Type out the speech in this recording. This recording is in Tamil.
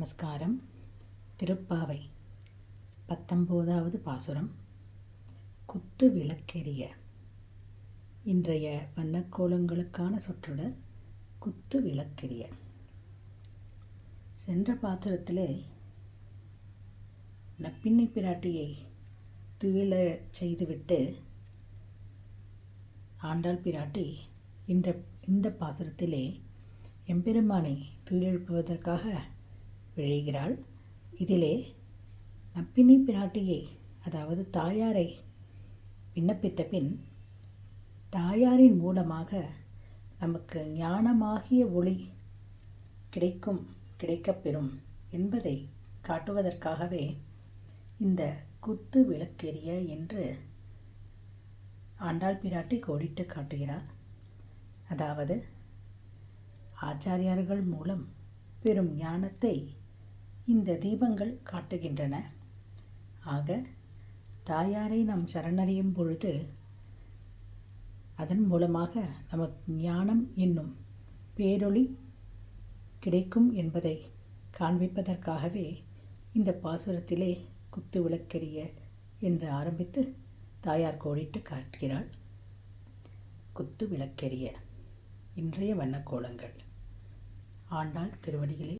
நமஸ்காரம். திருப்பாவை 19வது பாசுரம். குத்து விளக்கெரிய. இன்றைய வண்ணக்கோலங்களுக்கான சொற்றொடர் குத்து விளக்கெரிய. சென்ற பாசுரத்திலே நப்பிண்ணை பிராட்டியை துயில செய்துவிட்டு ஆண்டாள் பிராட்டி இந்த பாசுரத்திலே எம்பெருமானை துயிலெழுப்புவதற்காக விழைகிறாள். இதிலே நப்பிண்ணை பிராட்டியை, அதாவது தாயாரை விண்ணப்பித்த பின் தாயாரின் மூலமாக நமக்கு ஞானமாகிய ஒளி கிடைக்கப்பெறும் என்பதை காட்டுவதற்காகவே இந்த குத்து விளக்கெரிய என்று ஆண்டாள் பிராட்டி கோடிட்டு காட்டுகிறார். அதாவது ஆச்சாரியார்கள் மூலம் பெறும் ஞானத்தை இந்த தீபங்கள் காட்டுகின்றன. ஆக தாயாரை நாம் சரணடையும் பொழுது அதன் மூலமாக நமக்கு ஞானம் என்னும் பேரொளி கிடைக்கும் என்பதை காண்பிப்பதற்காகவே இந்த பாசுரத்திலே குத்து விளக்கெரிய என்று ஆரம்பித்து தாயார் கோடிட்டு காட்டுகிறாள். குத்து விளக்கெரிய. இன்றைய வண்ணக்கோலங்கள். ஆண்டாள் திருவடிகளே